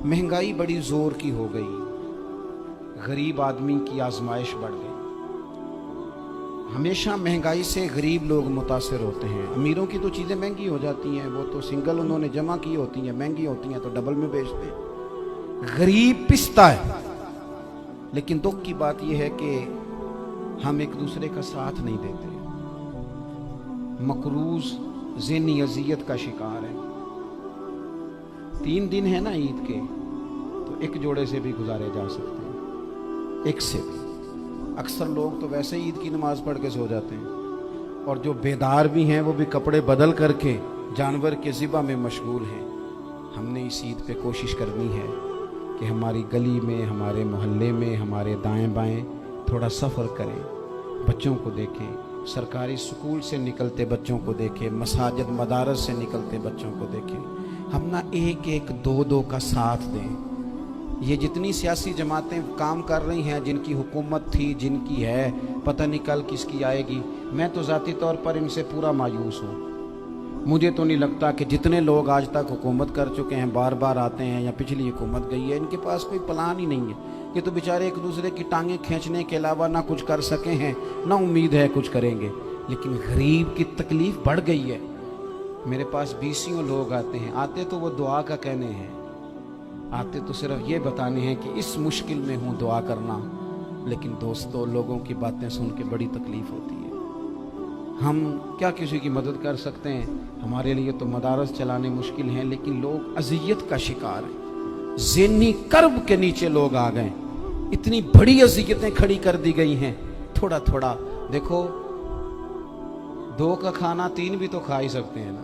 महंगाई बड़ी जोर की हो गई, गरीब आदमी की आजमाइश बढ़ गई। हमेशा महंगाई से गरीब लोग मुतासिर होते हैं। अमीरों की तो चीज़ें महंगी हो जाती हैं, वो तो सिंगल उन्होंने जमा की होती हैं, महंगी होती हैं तो डबल में बेचते हैं। गरीब पिसता है। लेकिन दुख की बात यह है कि हम एक दूसरे का साथ नहीं देते। मकरूज ज़हनी अजियत का शिकार है। 3 दिन है ना ईद के, तो एक जोड़े से भी गुजारे जा सकते हैं, एक से भी। अक्सर लोग तो वैसे ईद की नमाज पढ़ के सो जाते हैं, और जो बेदार भी हैं वो भी कपड़े बदल करके जानवर के ज़िबा में मशगूल हैं। हमने इस ईद पे कोशिश करनी है कि हमारी गली में, हमारे मोहल्ले में, हमारे दाएं बाएं थोड़ा सफ़र करें, बच्चों को देखें, सरकारी स्कूल से निकलते बच्चों को देखें, मसाजिद मदारस से निकलते बच्चों को देखें। हम ना एक एक दो दो का साथ दें। ये जितनी सियासी जमातें काम कर रही हैं, जिनकी हुकूमत थी, जिनकी है, पता नहीं कल किसकी आएगी, मैं तो ज़ाती तौर पर इनसे पूरा मायूस हूँ। मुझे तो नहीं लगता कि जितने लोग आज तक हुकूमत कर चुके हैं, बार बार आते हैं या पिछली हुकूमत गई है, इनके पास कोई प्लान ही नहीं है। ये तो बेचारे एक दूसरे की टांगें खींचने के अलावा ना कुछ कर सके हैं, ना उम्मीद है कुछ करेंगे। लेकिन गरीब की तकलीफ़ बढ़ गई है। मेरे पास 20 लोग आते हैं, आते तो वो दुआ का कहने हैं, आते तो सिर्फ ये बताने हैं कि इस मुश्किल में हूँ, दुआ करना। लेकिन दोस्तों, लोगों की बातें सुन के बड़ी तकलीफ़ होती है। हम क्या किसी की मदद कर सकते हैं? हमारे लिए तो मदारस चलाने मुश्किल हैं, लेकिन लोग अज़ियत का शिकार हैं। ज़हनी कर्ब के नीचे लोग आ गए। इतनी बड़ी अज़ियतें खड़ी कर दी गई हैं। थोड़ा थोड़ा देखो, 2 का खाना 3 भी तो खा ही सकते हैं ना,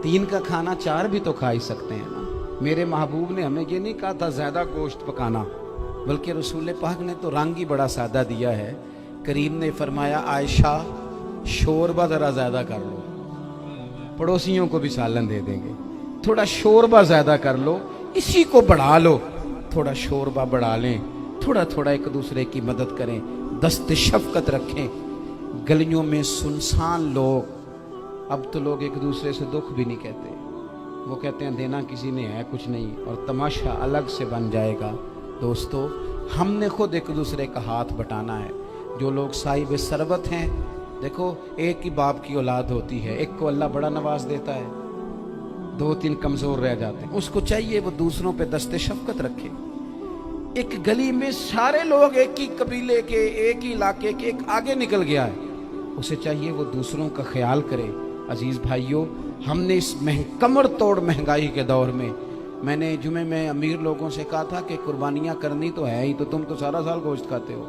3 का खाना 4 भी तो खा ही सकते हैं ना। मेरे महबूब ने हमें ये नहीं कहा था ज़्यादा गोश्त पकाना, बल्कि रसूल पाक ने तो रंग ही बड़ा सादा दिया है। करीम ने फरमाया, आयशा शोरबा ज़रा ज़्यादा कर लो, पड़ोसियों को भी सालन दे देंगे। थोड़ा शोरबा ज़्यादा कर लो, इसी को बढ़ा लो, थोड़ा शोरबा बढ़ा लें, थोड़ा थोड़ा एक दूसरे की मदद करें, दस्त शफकत रखें। गलियों में सुनसान लोग, अब तो लोग एक दूसरे से दुख भी नहीं कहते, वो कहते हैं देना किसी ने है कुछ नहीं, और तमाशा अलग से बन जाएगा। दोस्तों, हमने खुद एक दूसरे का हाथ बटाना है। जो लोग साहिब सरबत हैं, देखो एक ही बाप की औलाद होती है, एक को अल्लाह बड़ा नवाज देता है, 2-3 कमज़ोर रह जाते हैं। उसको चाहिए वो दूसरों पे दस्ते शफकत रखे। एक गली में सारे लोग एक ही कबीले के, एक ही इलाके के, एक आगे निकल गया है, उसे चाहिए वो दूसरों का ख्याल करे। अजीज़ भाइयों, हमने इस कमर तोड़ महंगाई के दौर में, मैंने जुमे में अमीर लोगों से कहा था कि कुर्बानियाँ करनी तो है ही, तो तुम तो सारा साल गोश्त खाते हो।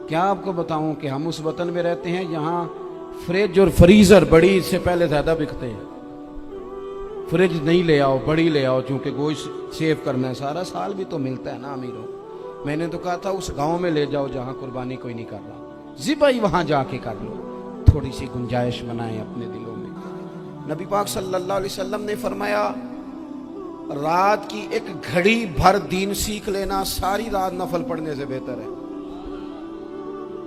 क्या आपको बताऊं कि हम उस वतन में रहते हैं यहाँ फ्रिज और फ्रीज़र बड़ी इससे पहले ज़्यादा बिकते हैं। फ्रिज नहीं ले आओ, बड़ी ले आओ, चूँकि गोश्त सेव करना है, सारा साल भी तो मिलता है ना अमीरों। मैंने तो कहा था उस गांव में ले जाओ जहाँ कुर्बानी कोई नहीं कर रहा, ज़िबाई वहाँ जाके कर लो। थोड़ी सी गुंजाइश बनाएं अपने दिलों में। नबी पाक सल्लल्लाहु अलैहि वसल्लम ने फरमाया, रात की एक घड़ी भर दीन सीख लेना सारी रात नफल पढ़ने से बेहतर है।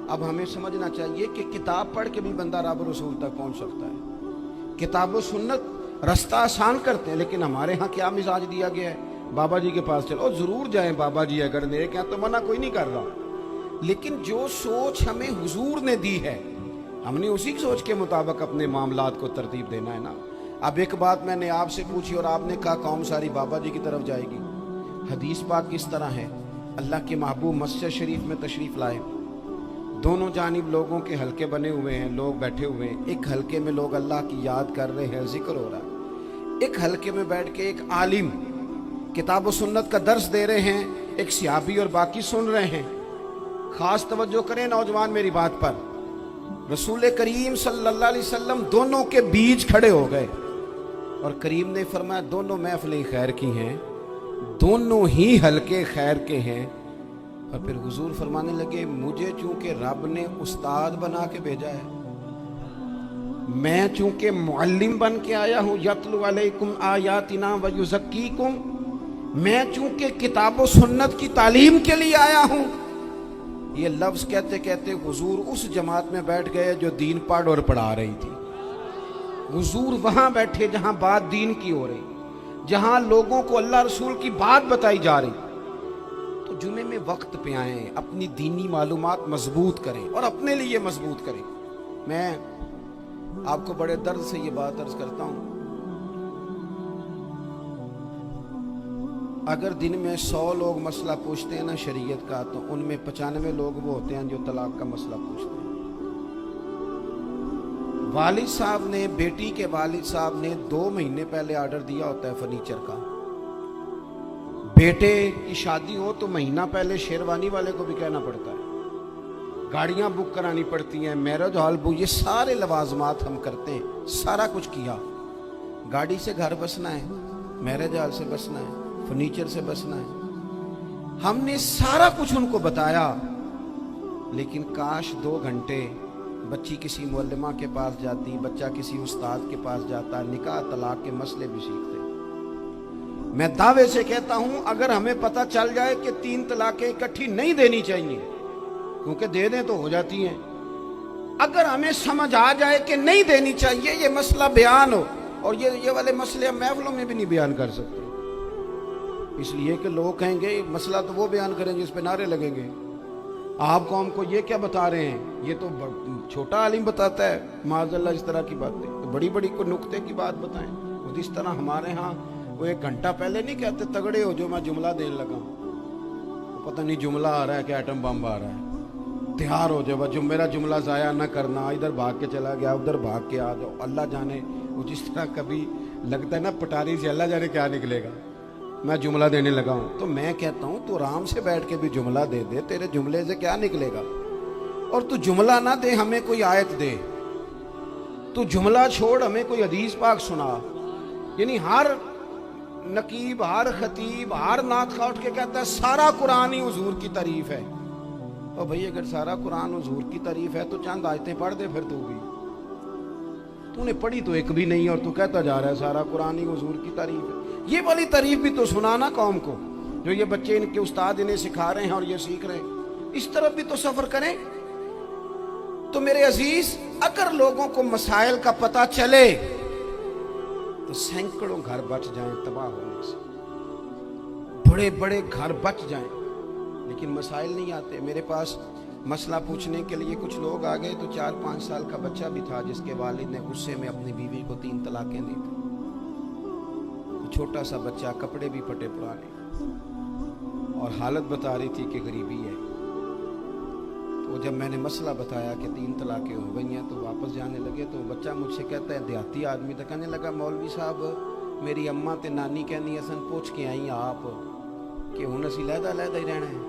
अब हमें समझना चाहिए कि किताब पढ़ के भी बंदा रब रसूल तक पहुंच सकता है। किताब व सुन्नत रास्ता आसान करते हैं, लेकिन हमारे यहाँ क्या मिजाज दिया गया है, बाबा जी के पास चलो, जरूर जाएं बाबा जी अगर नेक हैं तो मना कोई नहीं कर रहा। लेकिन जो सोच हमें हुजूर ने दी है, हमने उसी सोच के मुताबिक अपने मामलात को तरतीब देना है ना। अब एक बात मैंने आपसे पूछी और आपने कहा कौम सारी बाबा जी की तरफ जाएगी। हदीस पाक किस तरह है? अल्लाह के महबूब मस्जिद शरीफ में तशरीफ़ लाए, दोनों जानिब लोगों के हलके बने हुए हैं, लोग बैठे हुए हैं। एक हलके में लोग अल्लाह की याद कर रहे हैं, जिक्र हो रहा है। एक हलके में बैठ के एक आलिम किताब व सुन्नत का दर्स दे रहे हैं, एक सियाबी और बाकी सुन रहे हैं। खास तवज्जो करें नौजवान मेरी बात पर। रसूल करीम सल्लल्लाहु अलैहि वसल्लम दोनों के बीच खड़े हो गए और करीम ने फरमाया, दोनों महफिलें खैर की हैं, दोनों ही हलके खैर के हैं। और फिर हुजूर फरमाने लगे, मुझे चूंकि रब ने उस्ताद बना के भेजा है, मैं चूंकि मुअल्लिम बन के आया हूँ, यतलु अलैकुम आयातिना व युज़क्कीकुम, मैं चूंकि किताब व सुन्नत की तालीम के लिए आया हूँ। ये लफ्ज़ कहते कहते हुजूर उस जमात में बैठ गए जो दीन पढ़ और पढ़ा रही थी। हुजूर वहाँ बैठे जहाँ बात दीन की हो रही। जहां लोगों को अल्लाह रसूल की बात बताई जा रही, तो जुमे में वक्त पे आएं, अपनी दीनी मालूमात मजबूत करें और अपने लिए मजबूत करें। मैं आपको बड़े दर्द से ये बात अर्ज करता हूं, अगर दिन में 100 लोग मसला पूछते हैं ना शरीयत का, तो उनमें 95 लोग वो होते हैं जो तलाक का मसला पूछते हैं। वालिद साहब ने, बेटी के वालिद साहब ने 2 महीने पहले ऑर्डर दिया होता है फर्नीचर का। बेटे की शादी हो तो महीना पहले शेरवानी वाले को भी कहना पड़ता है, गाड़ियां बुक करानी पड़ती हैं, मैरिज हॉल बुक, ये सारे लवाजमात हम करते हैं, सारा कुछ किया। गाड़ी से घर बसना है, मैरिज हॉल से बसना है, फर्नीचर से बसना है, हमने सारा कुछ उनको बताया। लेकिन काश 2 घंटे बच्ची किसी मुअल्लिमा के पास जाती, बच्चा किसी उस्ताद के पास जाता, निकाह तलाक के मसले भी सीखते। मैं दावे से कहता हूं, अगर हमें पता चल जाए कि 3 तलाकें इकट्ठी नहीं देनी चाहिए, क्योंकि दे दें तो हो जाती हैं, अगर हमें समझ आ जाए कि नहीं देनी चाहिए, ये मसला बयान हो, और ये वाले मसले हम महफिलों में भी नहीं बयान कर सकते, इसलिए कि लोग कहेंगे मसला तो वो बयान करेंगे, इस पे नारे लगेंगे, आप कौम को ये क्या बता रहे हैं, ये तो छोटा आलिम बताता है माज़अल्लाह इस तरह की बातें, तो बड़ी बड़ी को नुक्ते की बात बताएं। और इस तरह हमारे यहाँ वो 1 घंटा पहले नहीं कहते तगड़े हो जो मैं जुमला देने लगा, तो पता नहीं जुमला आ रहा है कि एटम बम आ रहा है, तैयार हो जाओ, जो मेरा जुमला ज़ाया ना करना, इधर भाग के चला गया, उधर भाग के आ जाओ, अल्लाह जाने। वो जिस तरह कभी लगता है ना पटारी से, अल्लाह जाने क्या निकलेगा, मैं जुमला देने लगा हूं। तो मैं कहता हूं तू आराम से बैठ के भी जुमला दे दे, तेरे जुमले से क्या निकलेगा। और तू जुमला ना दे, हमें कोई आयत दे, तू जुमला छोड़ हमें कोई हदीस पाक सुना। यानी हर नकीब, हर खतीब, हर नातखा उठ के कहता है सारा कुरान ही हुजूर की तारीफ है। और भाई अगर सारा कुरान हुजूर की तारीफ है तो चंद आयतें पढ़ दे फिर तू भी, तूने पढ़ी तो एक भी नहीं और तू कहता जा रहा है सारा कुरान ही हुजूर की तारीफ है। ये वाली तारीफ भी तो सुनाना कौम को, जो ये बच्चे इनके उस्ताद इन्हें सिखा रहे हैं और ये सीख रहे हैं, इस तरफ भी तो सफर करें। तो मेरे अजीज, अगर लोगों को मसाइल का पता चले तो सैकड़ों घर बच जाएं तबाह होने से, बड़े बड़े घर बच जाएं, लेकिन मसाइल नहीं आते। मेरे पास मसला पूछने के लिए कुछ लोग आ गए, तो 4-5 साल का बच्चा भी था जिसके वालिद ने गुस्से में अपनी बीवी को 3 तलाकें दी थी। छोटा सा बच्चा, कपड़े भी फटे पुराने, और हालत बता रही थी कि गरीबी है। तो जब मैंने मसला बताया कि 3 तलाकें हो गई हैं, तो वापस जाने लगे, तो बच्चा मुझसे कहता है, देहाती आदमी, तो कहने लगा मौलवी साहब मेरी अम्मा ते नानी कहनी असन पूछ के आई आप कि हुण असीं लहदा लहदा ही रहना है।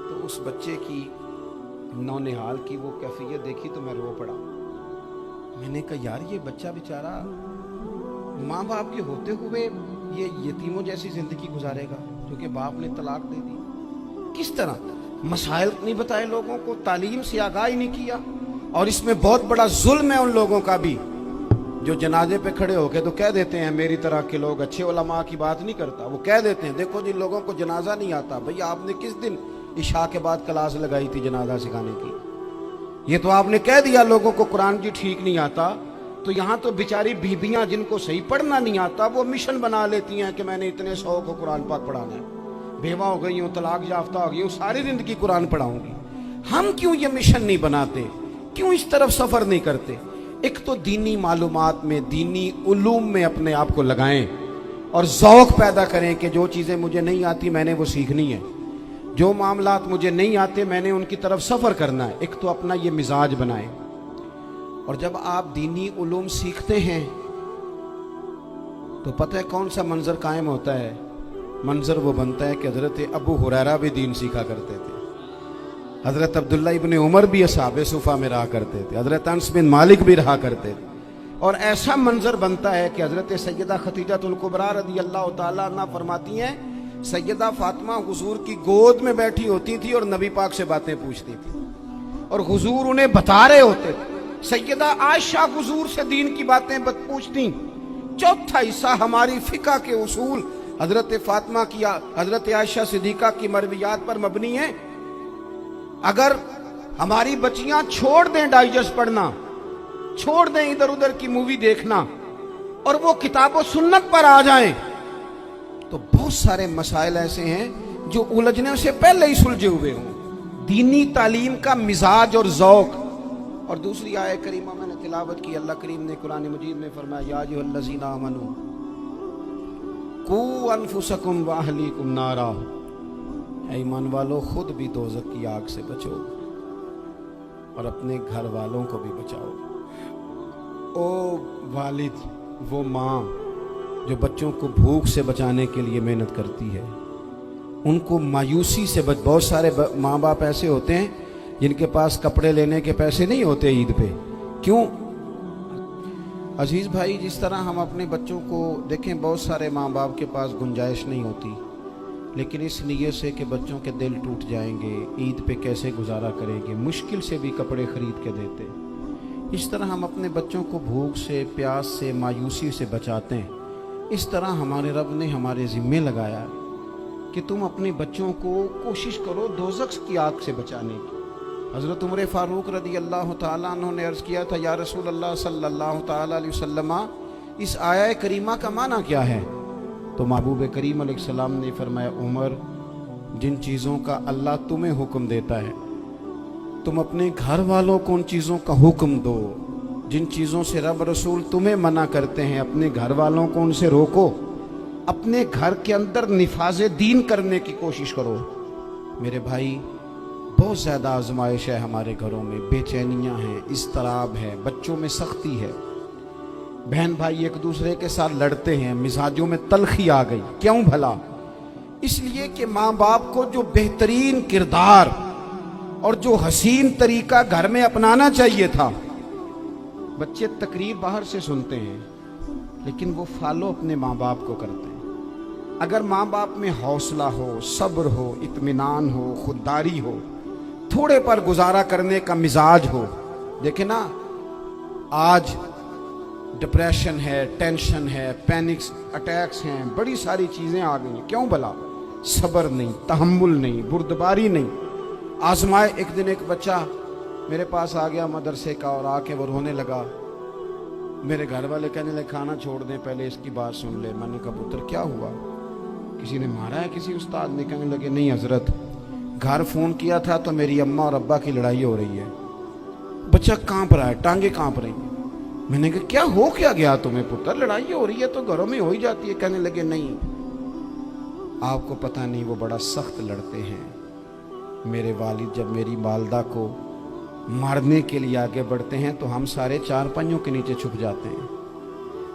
तो उस बच्चे की नौनिहाल की वो कैफियत देखी तो मैं रो पड़ा। मैंने कहा यार ये बच्चा बेचारा माँ बाप के होते हुए ये यतीमों जैसी जिंदगी गुजारेगा, क्योंकि बाप ने तलाक दे दी। किस तरह मसाइल नहीं बताए लोगों को, तालीम से आगाही नहीं किया। और इसमें बहुत बड़ा जुल्म है उन लोगों का भी जो जनाजे पे खड़े होके तो कह देते हैं, मेरी तरह के लोग अच्छे उलमा की बात नहीं करता, वो कह देते हैं देखो जिन लोगों को जनाजा नहीं आता, भैया आपने किस दिन इशा के बाद क्लास लगाई थी जनाजा सिखाने की, ये तो आपने कह दिया लोगों को कुरान जी ठीक नहीं आता। तो यहाँ तो बेचारी बीबियां जिनको सही पढ़ना नहीं आता वो मिशन बना लेती हैं कि मैंने इतने 100 को कुरान पाक पढ़ाना है, बेवा हो गई हूँ, तलाक याफ्ता हो गई हूँ, सारी जिंदगी कुरान पढ़ाऊंगी। हम क्यों ये मिशन नहीं बनाते, क्यों इस तरफ सफर नहीं करते। एक तो दीनी मालूमात में, दीनी उलूम में अपने आप को लगाएं और ज़ौक़ पैदा करें कि जो चीज़ें मुझे नहीं आती मैंने वो सीखनी है, जो मामलात मुझे नहीं आते मैंने उनकी तरफ सफर करना है। एक तो अपना ये मिजाज बनाएं। और जब आप दीनी उलूम सीखते हैं तो पता है कौन सा मंजर कायम होता है, मंजर वो बनता है कि हजरत अबू हुरैरा भी दीन सीखा करते थे, हजरत अब्दुल्ला इब्ने उमर भी असहाबे सुफा में रहा करते थे, हजरत अनस बिन मालिक भी रहा करते थे। और ऐसा मंजर बनता है कि हजरत सैयदा खतीजतुल कुबरा रज़ी अल्लाह तआला अन्हा फरमाती हैं, सैयदा फातिमा हुजूर की गोद में बैठी होती थी और नबी पाक से बातें पूछती थी और हुजूर उन्हें बता रहे होते थे। सैयदा आयशा हुजूर से दीन की बातें पूछती। चौथा हिस्सा हमारी फिका के उसूल हजरत फातिमा की, हजरत आयशा सिद्दीका की मरवियात पर मबनी है। अगर हमारी बच्चियां छोड़ दें डाइजेस्ट पढ़ना, छोड़ दें इधर उधर की मूवी देखना, اور وہ کتاب و سنت پر آ جائیں تو بہت سارے مسائل ایسے ہیں جو الجھنے سے پہلے ہی سلجھے ہوئے ہوں. دینی تعلیم کا مزاج اور ذوق. اور دوسری آیت کریمہ میں نے تلاوت کی، اللہ کریم نے قرآن مجید میں فرمایا یا ایھا الذین آمنوا قوا انفسکم واہلیکم نارا، اے ایمان والو خود بھی دوزخ کی آگ سے بچو اور اپنے گھر والوں کو بھی بچاؤ. او والد، وہ ماں جو بچوں کو بھوک سے بچانے کے لیے محنت کرتی ہے، ان کو مایوسی سے بہت سارے ماں باپ ایسے ہوتے ہیں جن کے پاس کپڑے لینے کے پیسے نہیں ہوتے عید پہ. کیوں؟ عزیز بھائی، جس طرح ہم اپنے بچوں کو دیکھیں، بہت سارے ماں باپ کے پاس گنجائش نہیں ہوتی، لیکن اس نیت سے کہ بچوں کے دل ٹوٹ جائیں گے، عید پہ کیسے گزارا کریں گے، مشکل سے بھی کپڑے خرید کے دیتے. اس طرح ہم اپنے بچوں کو بھوک سے، پیاس سے، مایوسی سے بچاتے ہیں. اس طرح ہمارے رب نے ہمارے ذمے لگایا کہ تم اپنے بچوں کو کوشش کرو دوزخ کی آگ سے بچانے کی. حضرت عمر فاروق رضی اللہ تعالیٰ عنہ نے عرض کیا تھا یا رسول اللہ صلی اللہ تعالیٰ علیہ وسلم، اس آیہ کریمہ کا معنی کیا ہے؟ تو محبوب کریم علیہ السلام نے فرمایا عمر، جن چیزوں کا اللہ تمہیں حکم دیتا ہے تم اپنے گھر والوں کو ان چیزوں کا حکم دو، جن چیزوں سے رب رسول تمہیں منع کرتے ہیں اپنے گھر والوں کو ان سے روکو، اپنے گھر کے اندر نفاذ دین کرنے کی کوشش کرو. میرے بھائی، بہت زیادہ آزمائش ہے ہمارے گھروں میں، بے چینیاں ہیں، اضطراب ہے، بچوں میں سختی ہے، بہن بھائی ایک دوسرے کے ساتھ لڑتے ہیں، مزاجوں میں تلخی آ گئی. کیوں بھلا؟ اس لیے کہ ماں باپ کو جو بہترین کردار اور جو حسین طریقہ گھر میں اپنانا چاہیے تھا، بچے تقریر باہر سے سنتے ہیں لیکن وہ فالو اپنے ماں باپ کو کرتے ہیں. اگر ماں باپ میں حوصلہ ہو، صبر ہو، اطمینان ہو، خودداری ہو، تھوڑے پر گزارا کرنے کا مزاج ہو. دیکھیں نا، آج ڈپریشن ہے، ٹینشن ہے، پینکس اٹیکس ہیں، بڑی ساری چیزیں آ گئی ہیں. کیوں بھلا؟ صبر نہیں، تحمل نہیں، بردباری نہیں. آزمائے. ایک دن ایک بچہ میرے پاس آ گیا مدرسے کا اور آ کے وہ رونے لگا. میرے گھر والے کہنے لگے کھانا چھوڑ دیں، پہلے اس کی بات سن لے. میں نے کہا پتر کیا ہوا؟ کسی نے مارا ہے کسی استاد نے؟ کہنے لگے نہیں حضرت، گھر فون کیا تھا تو میری اماں اور ابا کی لڑائی ہو رہی ہے. بچہ کانپ رہا ہے، ٹانگیں کانپ رہی ہیں. میں نے کہا کیا ہو کیا گیا تمہیں پتر؟ لڑائی ہو رہی ہے تو گھروں میں ہو ہی جاتی ہے. کہنے لگے نہیں، آپ کو پتہ نہیں، وہ بڑا سخت لڑتے ہیں. میرے والد جب میری والدہ کو مارنے کے لیے آگے بڑھتے ہیں تو ہم سارے چارپائیوں کے نیچے چھپ جاتے ہیں.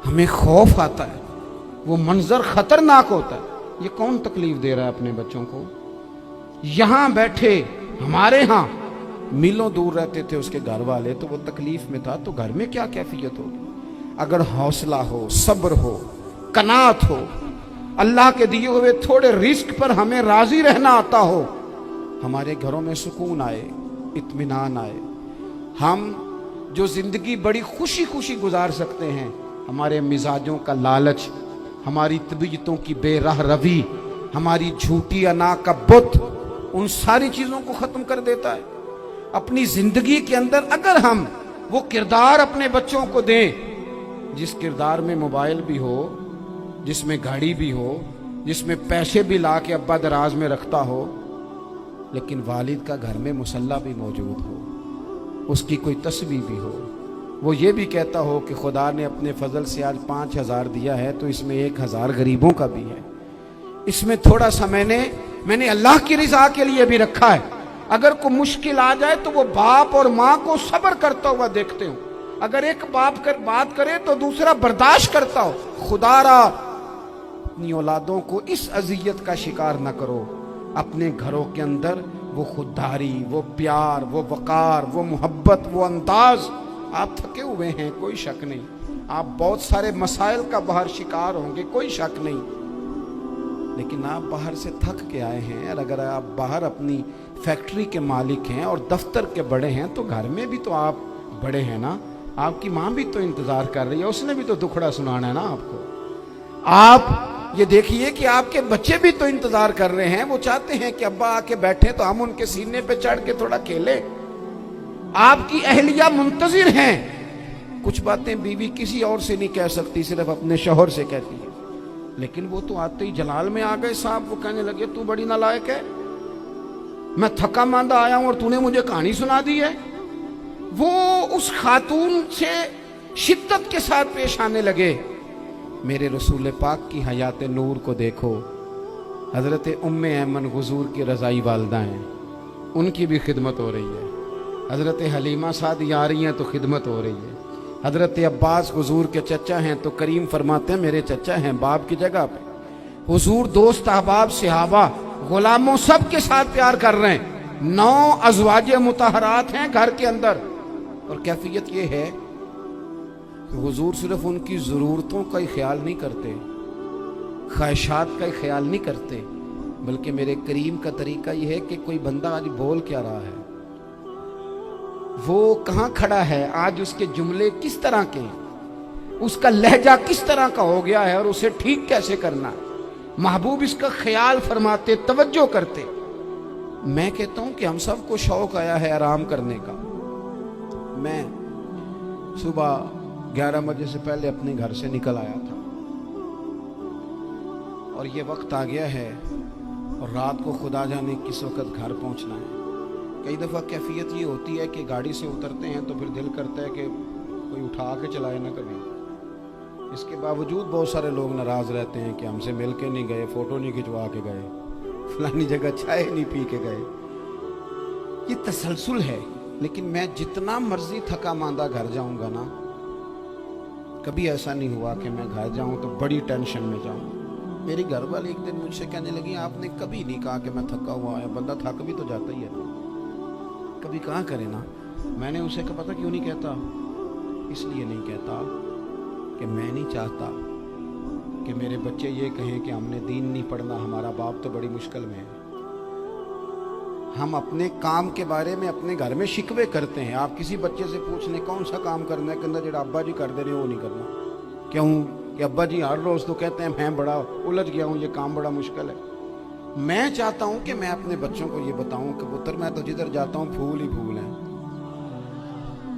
ہمیں خوف آتا ہے، وہ منظر خطرناک ہوتا ہے. یہ کون تکلیف دے رہا ہے اپنے بچوں کو؟ یہاں بیٹھے ہمارے ہاں میلوں دور رہتے تھے اس کے گھر والے، تو وہ تکلیف میں تھا، تو گھر میں کیا کیفیت ہوگی؟ اگر حوصلہ ہو، صبر ہو، قناعت ہو، اللہ کے دیے ہوئے تھوڑے رزق پر ہمیں راضی رہنا آتا ہو، ہمارے گھروں میں سکون آئے، اطمینان آئے. ہم جو زندگی بڑی خوشی خوشی گزار سکتے ہیں، ہمارے مزاجوں کا لالچ، ہماری طبیعتوں کی بے راہ روی، ہماری جھوٹی انا کا بت، ان ساری چیزوں کو ختم کر دیتا ہے. اپنی زندگی کے اندر اگر ہم وہ کردار اپنے بچوں کو دیں جس کردار میں موبائل بھی ہو، جس میں گاڑی بھی ہو، جس میں پیسے بھی لا کے ابا دراز میں رکھتا ہو، لیکن والد کا گھر میں مصلی بھی موجود ہو، اس کی کوئی تسبیح بھی ہو، وہ یہ بھی کہتا ہو کہ خدا نے اپنے فضل سے آج 5,000 دیا ہے تو اس میں 1,000 غریبوں کا بھی ہے، اس میں تھوڑا سا میں نے اللہ کی رضا کے لیے بھی رکھا ہے. اگر کوئی مشکل آ جائے تو وہ باپ اور ماں کو صبر کرتا ہوا دیکھتے ہوں. اگر ایک باپ بات کرے تو دوسرا برداشت کرتا ہو. خدا را اپنی اولادوں کو اس اذیت کا شکار نہ کرو. اپنے گھروں کے اندر وہ خودداری، وہ پیار، وہ وقار، وہ محبت، وہ انداز. آپ تھکے ہوئے ہیں، کوئی شک نہیں، آپ بہت سارے مسائل کا باہر شکار ہوں گے، کوئی شک نہیں، لیکن آپ باہر سے تھک کے آئے ہیں. اور اگر آپ باہر اپنی فیکٹری کے مالک ہیں اور دفتر کے بڑے ہیں تو گھر میں بھی تو آپ بڑے ہیں نا. آپ کی ماں بھی تو انتظار کر رہی ہے، اس نے بھی تو دکھڑا سنانا ہے نا آپ کو. آپ یہ دیکھیے کہ آپ کے بچے بھی تو انتظار کر رہے ہیں، وہ چاہتے ہیں کہ ابا آ کے بیٹھیں تو ہم ان کے سینے پہ چڑھ کے تھوڑا کھیلیں. آپ کی اہلیہ منتظر ہیں، कुछ बातें बीवी किसी और से नहीं कह सकती, सिर्फ अपने शौहर से कहती है। लेकिन वो तो आते ही जलाल में आ गए साहब। वो कहने लगे तू बड़ी नालायक है, मैं थका मांदा आया हूं और तूने मुझे कहानी सुना दी है। वो उस खातून से शिद्दत के साथ पेश आने लगे। मेरे रसूल पाक की हयात नूर को देखो, हजरत उम्मे ऐमन हुजूर की रज़ाई वालदा हैं, उनकी भी खिदमत हो रही है। हजरत हलीमा सादी आ रही हैं तो खिदमत हो रही है। हजरत अब्बास हुजूर के चचा हैं तो करीम फरमाते हैं मेरे चचा हैं बाप की जगह पे। हुजूर दोस्त अहबाब सहाबा गुलामों सब के साथ प्यार कर रहे हैं। 9 अज़वाजे मुतहरात हैं घर के अंदर। और कैफियत ये है कि हुजूर सिर्फ उनकी ज़रूरतों का ही ख्याल नहीं करते, ख्वाहिशात का ही ख्याल नहीं करते, बल्कि मेरे करीम का तरीका यह है कि कोई बंदा आज बोल क्या रहा है, वो कहाँ खड़ा है, आज उसके जुमले किस तरह के हैं, उसका लहजा किस तरह का हो गया है और उसे ठीक कैसे करना है। महबूब इसका ख्याल फरमाते, तवज्जो करते। मैं कहता हूं कि हम सबको शौक आया है आराम करने का। मैं सुबह 11 बजे से पहले अपने घर से निकल आया था और ये वक्त आ गया है और रात को खुदा जाने किस वक्त घर पहुंचना है। कई दफ़ा कैफियत ये होती है कि गाड़ी से उतरते हैं तो फिर दिल करता है कि कोई उठा के चलाए ना कभी। इसके बावजूद बहुत सारे लोग नाराज़ रहते हैं कि हमसे मिल के नहीं गए, फ़ोटो नहीं खिंचवा के गए, फलानी जगह चाय नहीं पी के गए। ये तसलसल है। लेकिन मैं जितना मर्जी थका मांदा घर जाऊंगा ना, कभी ऐसा नहीं हुआ कि मैं घर जाऊं तो बड़ी टेंशन में जाऊं। मेरी घर वाली एक दिन मुझसे कहने लगी आपने कभी नहीं कहा कि मैं थका हुआ है, बंदा थक भी तो जाता ही है, कभी कहाँ करे ना। मैंने उसे कहा पता क्यों नहीं कहता, इसलिए नहीं कहता कि मैं नहीं चाहता कि मेरे बच्चे ये कहें कि हमने दीन नहीं पढ़ना, हमारा बाप तो बड़ी मुश्किल में है। हम अपने काम के बारे में अपने घर में शिकवे करते हैं। आप किसी बच्चे से पूछ लें कौन सा काम करना है, कहना जो अब्बा जी कर दे रहे हो वो नहीं करना। क्यों कि अब्बा जी हर रोज़ तो कहते हैं मैं बड़ा उलझ गया हूँ, ये काम बड़ा मुश्किल है। मैं चाहता हूँ कि मैं अपने बच्चों को ये बताऊँ कि पुत्र मैं तो जिधर जाता हूँ फूल ही फूल है,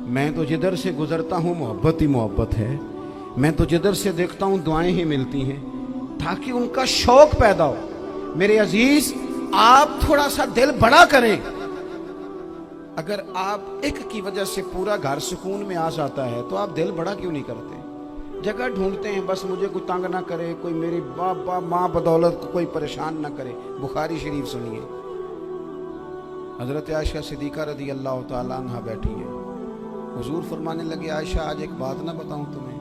मैं तो जिधर से गुजरता हूँ मोहब्बत ही मोहब्बत है, मैं तो जिधर से देखता हूँ दुआएं ही मिलती हैं, ताकि उनका शौक पैदा हो। मेरे अजीज, आप थोड़ा सा दिल बड़ा करें। अगर आप एक की वजह से पूरा घर सुकून में आ जाता है तो आप दिल बड़ा क्यों नहीं करते? जगह ढूंढते हैं बस मुझे कोई तंग ना करे, कोई मेरी बाप माँ बदौलत को कोई परेशान ना करे। बुखारी शरीफ सुनिए, हजरत आयशा सिद्दीका रदी अल्लाह ताला अन्हा बैठी है। हुजूर फरमाने लगे आयशा आज एक बात ना बताऊं तुम्हें?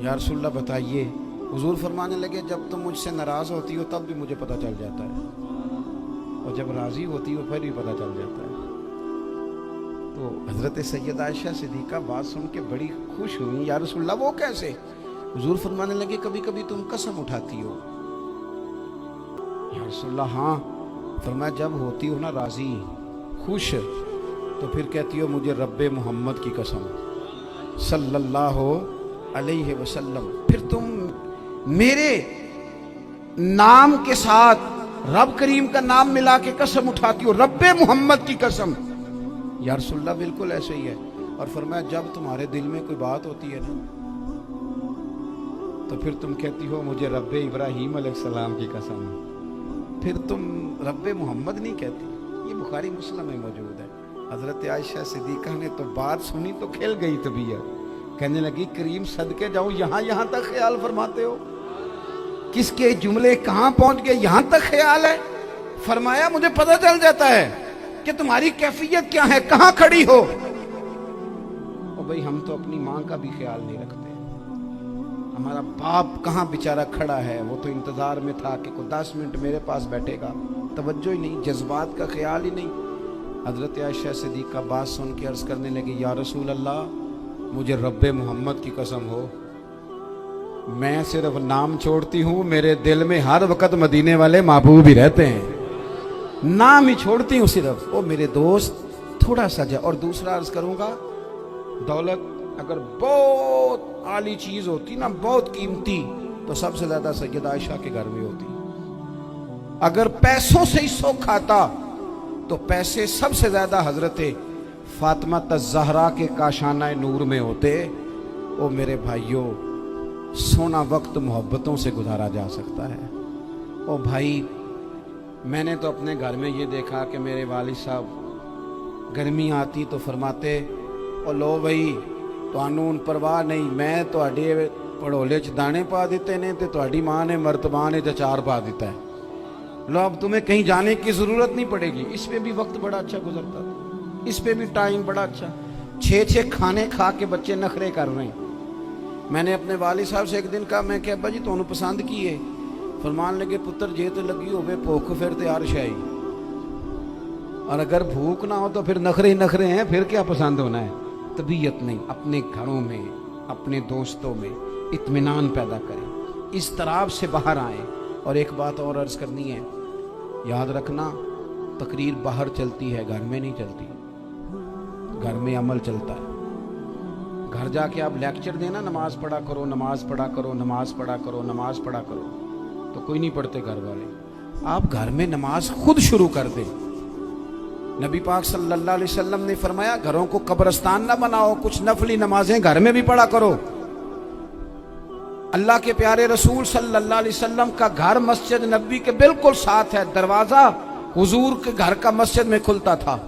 या रसूलल्लाह बताइए। हुजूर फरमाने लगे जब तुम मुझसे नाराज़ होती हो तब भी मुझे पता चल जाता है, और जब राज़ी होती हो फिर भी पता चल जाता है। तो हज़रत सैयदा आयशा सिद्दीका बात सुन के बड़ी खुश हुई। या रसूलल्लाह वो कैसे? हुजूर फरमाने लगे कभी कभी तुम कसम उठाती हो। या रसूलल्लाह हाँ। फरमाया जब होती हो ना राज़ी खुश तो फिर कहती हो मुझे रब्बे मोहम्मद की कसम सल्लल्लाहु अलैहि वसल्लम। फिर तुम मेरे नाम के साथ रब करीम का नाम मिला के कसम उठाती हो, रब्बे मोहम्मद की कसम। या रसूलल्लाह बिल्कुल ऐसे ही है। और फरमाया जब तुम्हारे दिल में कोई बात होती है ना तो फिर तुम कहती हो मुझे रब्बे इब्राहीम अलैहिस्सलाम की कसम, फिर तुम रब्बे मोहम्मद नहीं कहती। ये बुखारी मुस्लिम में मौजूद है। हजरत आयशा सिद्दीका ने तो बात सुनी तो खिल गई तबीयत, कहने लगी करीम सदके जाओ, यहाँ तक ख्याल फरमाते हो, किसके जुमले कहाँ पहुंच गए, यहाँ तक ख्याल है। फरमाया मुझे पता चल जाता है कि तुम्हारी कैफियत क्या है, कहाँ खड़ी हो। और भाई हम तो अपनी माँ का भी ख्याल नहीं रखते। हमारा बाप कहाँ बेचारा खड़ा है, वो तो इंतजार में था कि कोई 10 मिनट मेरे पास बैठेगा, तवज्जो ही नहीं, जज्बात का ख्याल ही नहीं। हजरत आयशा सिद्दीका बात सुन के अर्ज करने लगी या रसूल अल्लाह मुझे रब्बे मोहम्मद की कसम हो, मैं सिर्फ नाम छोड़ती हूँ, मेरे दिल में हर वक्त मदीने वाले महबूब ही रहते हैं, नाम ही छोड़ती हूँ सिर्फ। ओ मेरे दोस्त थोड़ा सा जा। और दूसरा अर्ज करूँगा, दौलत अगर बहुत आली चीज़ होती ना, बहुत कीमती, तो सबसे ज़्यादा सैयदा आयशा के घर में होती। अगर पैसों से ही सुख आता तो पैसे सबसे ज़्यादा हजरत फातिमा ज़हरा के काशाना नूर में होते। ओ मेरे भाइयों, सोना वक्त मोहब्बतों से गुजारा जा सकता है। ओ भाई, मैंने तो अपने घर में ये देखा कि मेरे वालिद साहब गर्मी आती तो फरमाते, ओ लो भाई तुहानू परवाह नहीं, मैं तुहाडे पड़ोले च दाने पा दिते ने ते तुहाडी माँ ने मर्तबान ने अचार पा दिता है, लो अब तुम्हें कहीं जाने की ज़रूरत नहीं पड़ेगी। इस पे भी वक्त बड़ा अच्छा गुजरता था, इस पे भी टाइम बड़ा अच्छा। 6-6 खाने खा के बच्चे नखरे कर रहे हैं। मैंने अपने वालिद साहब से एक दिन कहा, मैं क्या अब्बा जी तुहानू पसंद की है? फरमान लगे, पुत्र जे तो लगी होवे भुख फिर ते अर्श आई, और अगर भूख ना हो तो फिर नखरे ही नखरे हैं, फिर क्या पसंद होना है? तबीयत नहीं। अपने घरों में, अपने दोस्तों में इत्मीनान पैदा करें, इस तराब से बाहर आएं। और एक बात और अर्ज करनी है, याद रखना, तकरीर बाहर चलती है, घर में नहीं चलती। घर में अमल चलता है। घर जाके आप लेक्चर देना, नमाज पढ़ा करो, नमाज पढ़ा करो, नमाज पढ़ा करो, नमाज पढ़ा करो, तो कोई नहीं पढ़ते घर वाले। आप घर में नमाज खुद शुरू कर दें। नबी पाक सल्लल्लाहु अलैहि वसल्लम ने फरमाया, घरों को कब्रिस्तान ना बनाओ, कुछ नफली नमाजें घर में भी पढ़ा करो। अल्लाह के प्यारे रसूल सल्लल्लाहु अलैहि वसल्लम का घर मस्जिद नबी के बिल्कुल साथ है, दरवाजा हुजूर के घर का मस्जिद में खुलता था।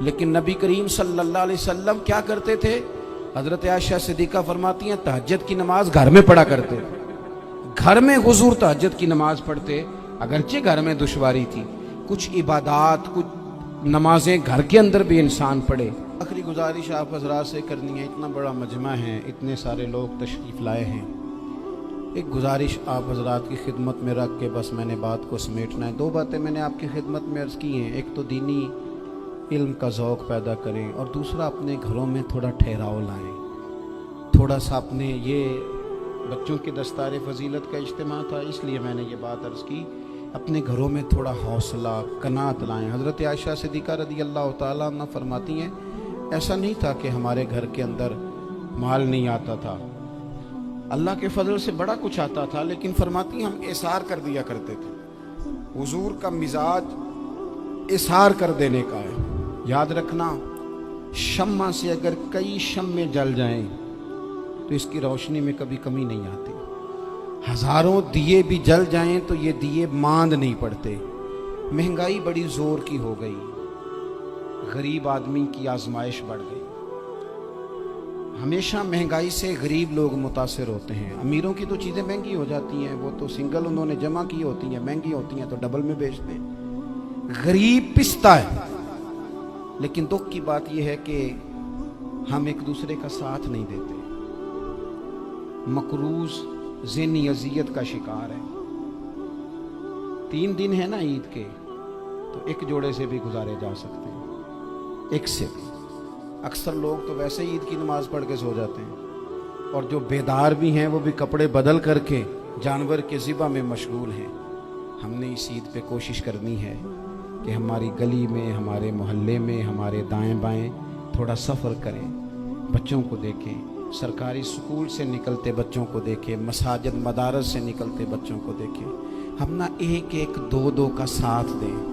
लेकिन नबी करीम सल्लल्लाहु अलैहि वसल्लम क्या करते थे? हजरत आयशा सिद्दीका फरमाती हैं, तहज्जुद की नमाज घर में पढ़ा करते। घर में हुजूर तहज्जुद की नमाज पढ़ते, अगरचे घर में दुश्वारी थी। कुछ इबादात, कुछ नमाजें घर के अंदर भी इंसान पढ़े। आखिरी गुजारिश आप हजरात से करनी है, इतना बड़ा मजमा है, इतने सारे लोग तशरीफ़ लाए हैं, एक गुजारिश आप हजरात की खिदमत में रख के बस मैंने बात को समेटना है। 2 बातें मैंने आपकी खिदमत में अर्ज़ की हैं। एक तो दीनी इल्म का ज़ौक़ पैदा करें, और दूसरा अपने घरों में थोड़ा ठहराव लाएं। थोड़ा सा अपने, ये बच्चों के दस्तार फजीलत का इज्तिमा था, इसलिए मैंने ये बात अर्ज़ की, अपने घरों में थोड़ा हौसला कनात लाएं। हज़रत आयशा सिद्दीक़ा रज़ी अल्लाह तआला अन्हा फरमाती हैं, ऐसा नहीं था कि हमारे घर के अंदर माल नहीं आता था, अल्लाह के फजल से बड़ा कुछ आता था, लेकिन फरमाती हम इसार कर दिया करते थे। हुजूर का मिजाज इसार कर देने का है। याद रखना, शम्मा से अगर कई शम्मे जल जाएं तो इसकी रोशनी में कभी कमी नहीं आती। हजारों दिए भी जल जाएं तो ये दिए मांद नहीं पड़ते। महंगाई बड़ी जोर की हो गई, गरीब आदमी की आजमाइश बढ़ गई। हमेशा महंगाई से गरीब लोग मुतासिर होते हैं। अमीरों की तो चीज़ें महंगी हो जाती हैं, वो तो सिंगल उन्होंने जमा की होती हैं, महंगी होती हैं तो डबल में बेचते हैं। गरीब पिसता है। लेकिन दुख की बात यह है कि हम एक दूसरे का साथ नहीं देते। मकरूज ज़हनी अजियत का शिकार है। 3 दिन है ना ईद के, तो एक जोड़े से भी गुजारे जा सकते हैं, एक से भी। अक्सर लोग तो वैसे ही ईद की नमाज पढ़ के सो जाते हैं, और जो बेदार भी हैं वो भी कपड़े बदल करके जानवर के ज़िबा में मशगूल हैं। हमने इस ईद पे कोशिश करनी है कि हमारी गली में, हमारे मोहल्ले में, हमारे दाएं बाएं थोड़ा सफ़र करें, बच्चों को देखें, सरकारी स्कूल से निकलते बच्चों को देखें, मसाजिद मदारस से निकलते बच्चों को देखें। हम ना 1-1, 2-2 का साथ दें।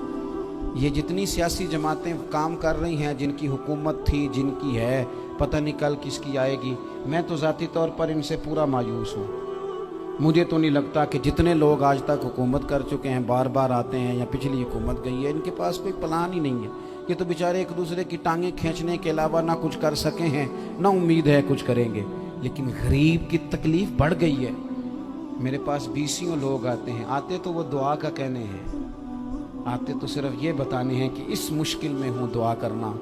ये जितनी सियासी जमातें काम कर रही हैं, जिनकी हुकूमत थी, जिनकी है, पता नहीं कल किसकी आएगी, मैं तो ज़ाती तौर पर इनसे पूरा मायूस हूँ। मुझे तो नहीं लगता कि जितने लोग आज तक हुकूमत कर चुके हैं, बार बार आते हैं या पिछली हुकूमत गई है, इनके पास कोई प्लान ही नहीं है। ये तो बेचारे एक दूसरे की टांगें खींचने के अलावा ना कुछ कर सके हैं, ना उम्मीद है कुछ करेंगे। लेकिन गरीब की तकलीफ़ बढ़ गई है। मेरे पास 20 लोग आते हैं, आते तो वो दुआ का कहने हैं, आते तो सिर्फ ये बताने हैं कि इस मुश्किल में हूँ, दुआ करना।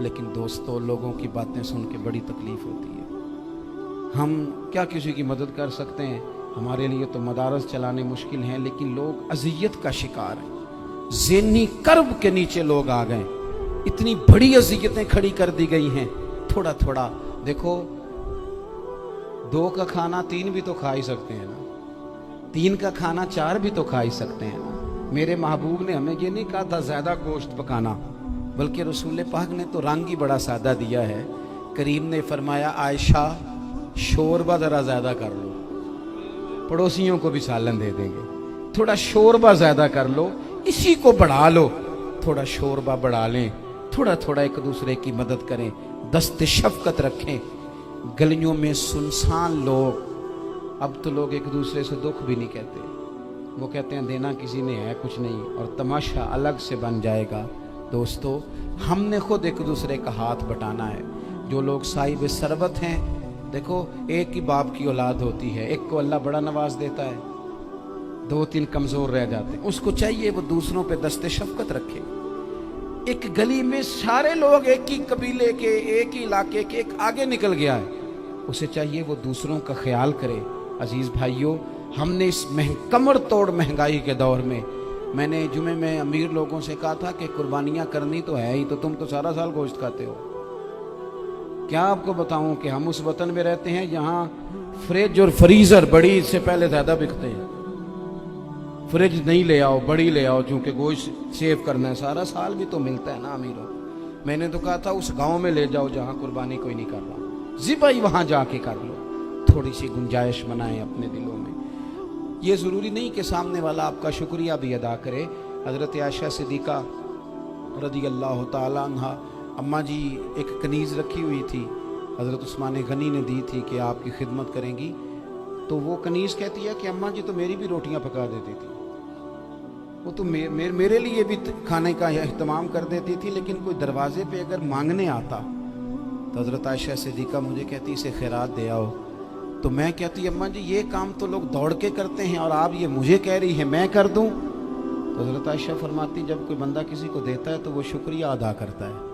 लेकिन दोस्तों, लोगों की बातें सुन के बड़ी तकलीफ़ होती है। हम क्या किसी की मदद कर सकते हैं? हमारे लिए तो मदारस चलाने मुश्किल हैं, लेकिन लोग अजियत का शिकार हैं। ज़हनी कर्ब के नीचे लोग आ गए, इतनी बड़ी अजियतें खड़ी कर दी गई हैं। थोड़ा थोड़ा देखो, 2 का खाना 3 भी तो खा ही सकते हैं ना, 3 का खाना 4 भी तो खा ही सकते हैं ना। मेरे महबूब ने हमें ये नहीं कहा था ज़्यादा गोश्त पकाना, बल्कि रसूल पाक ने तो रंग ही बड़ा सादा दिया है। करीम ने फरमाया, आयशा शोरबा ज़रा ज़्यादा कर लो, पड़ोसियों को भी सालन दे देंगे। थोड़ा शोरबा ज़्यादा कर लो, इसी को बढ़ा लो, थोड़ा शोरबा बढ़ा लें थोड़ा थोड़ा एक दूसरे की मदद करें, दस्त शफकत रखें। गलियों में सुनसान लोग, अब तो लोग एक दूसरे से दुख भी नहीं कहते, वो कहते हैं देना किसी ने है कुछ नहीं, और तमाशा अलग से बन जाएगा। दोस्तों, हमने खुद एक दूसरे का हाथ बटाना है। जो लोग साहिब सरबत हैं, देखो एक ही बाप की औलाद होती है, एक को अल्लाह बड़ा नवाज देता है, 2-3 कमज़ोर रह जाते हैं, उसको चाहिए वो दूसरों पे दस्ते शफकत रखे। एक गली में सारे लोग एक ही कबीले के, एक ही इलाके के, एक आगे निकल गया है, उसे चाहिए वो दूसरों का ख्याल करे। अजीज़ भाइयों, हमने इस कमर तोड़ महंगाई के दौर में, मैंने जुमे में अमीर लोगों से कहा था कि कुर्बानियाँ करनी तो है ही, तो तुम तो सारा साल गोश्त खाते हो। क्या आपको बताऊं कि हम उस वतन में रहते हैं जहाँ फ्रिज और फ्रीज़र बड़ी इससे पहले ज़्यादा बिकते हैं। फ्रिज नहीं ले आओ, बड़ी ले आओ, चूँकि गोश्त सेव करना है, सारा साल भी तो मिलता है ना अमीरों। मैंने तो कहा था उस गांव में ले जाओ जहाँ कुर्बानी कोई नहीं कर रहा, ज़िबाई वहाँ जाके कर लो, थोड़ी सी गुंजाइश बनाएं अपने दिलों में। ये ज़रूरी नहीं कि सामने वाला आपका शुक्रिया भी अदा करे। हज़रत आयशा सिद्दीक़ा रज़ी अल्लाह ताला अन्हा, अम्मा जी एक कनीज़ रखी हुई थी, हज़रत उस्मान गनी ने दी थी कि आपकी खिदमत करेंगी, तो वो कनीज़ कहती है कि अम्मा जी तो मेरी भी रोटियां पका देती थी, वो तो मेरे लिए भी खाने का एहतमाम कर देती थी, लेकिन कोई दरवाजे पे अगर मांगने आता तो हज़रत आयशा सिद्दीक़ा मुझे कहती इसे खैरात दे आओ, तो मैं कहती अम्मा जी ये काम तो लोग दौड़ के करते हैं और आप ये मुझे कह रही है मैं कर दूं। तो हज़रत आयशा फरमाती जब कोई बंदा किसी को देता है तो वो शुक्रिया अदा करता है,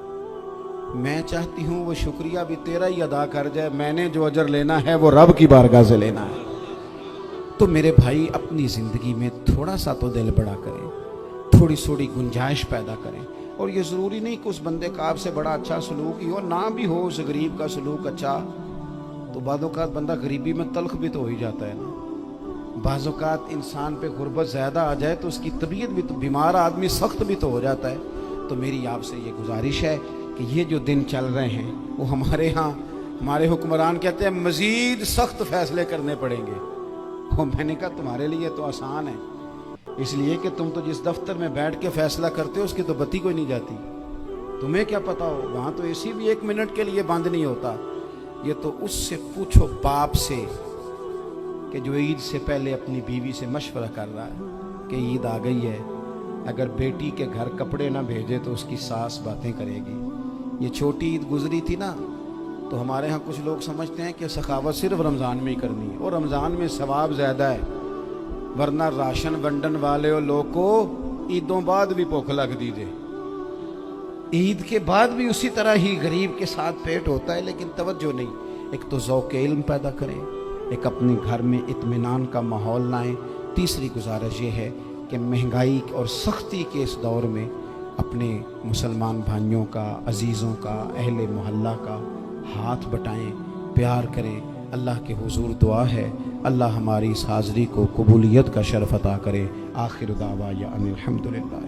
मैं चाहती हूँ वो शुक्रिया भी तेरा ही अदा कर जाए, मैंने जो अजर लेना है वो रब की बारगाह से लेना है। तो मेरे भाई अपनी ज़िंदगी में थोड़ा सा तो दिल बड़ा करें, थोड़ी थोड़ी गुंजाइश पैदा करें, और ये ज़रूरी नहीं कि उस बंदे का आपसे बड़ा अच्छा सलूक ही हो, ना भी हो उस गरीब का सलूक अच्छा, तो बाज़-औक़ात बंदा गरीबी में तल्ख भी तो हो ही जाता है ना। बाज़-औक़ात इंसान पे गुर्बत ज़्यादा आ जाए तो उसकी तबीयत भी तो, बीमार आदमी सख्त भी तो हो जाता है। तो मेरी आपसे ये गुजारिश है कि ये जो दिन चल रहे हैं वो हमारे यहाँ हमारे हुक्मरान कहते हैं मज़ीद सख्त फैसले करने पड़ेंगे। वो मैंने कहा तुम्हारे लिए तो आसान है, इसलिए कि तुम तो जिस दफ्तर में बैठ के फैसला करते हो उसकी तो बत्ती कोई नहीं जाती, तुम्हें क्या पता हो, वहाँ तो एसी भी 1 मिनट के लिए बंद नहीं होता। ये तो उससे पूछो बाप से कि जो ईद से पहले अपनी बीवी से मशवरा कर रहा है कि ईद आ गई है, अगर बेटी के घर कपड़े ना भेजे तो उसकी सास बातें करेगी। ये छोटी ईद गुजरी थी ना, तो हमारे यहाँ कुछ लोग समझते हैं कि सखावत सिर्फ रमज़ान में ही करनी है, और रमज़ान में सवाब ज़्यादा है, वरना राशन वंडन वाले और लोग को ईदों बाद भी भूख लग दीजिए, ईद के बाद भी उसी तरह ही गरीब के साथ पेट होता है, लेकिन तवज्जो नहीं। एक तो ज़ौक़ इल्म पैदा करें, एक अपने घर में इत्मीनान का माहौल लाएं। तीसरी गुजारिश ये है कि महंगाई और सख्ती के इस दौर में अपने मुसलमान भाइयों का, अजीज़ों का, अहले मोहल्ला का हाथ बटाएं, प्यार करें। अल्लाह के हुजूर दुआ है अल्लाह हमारी इस हाज़री को कबूलियत का शरफ़ अता करे। आखिर दावा या अनिल हम्दुलिल्लाह।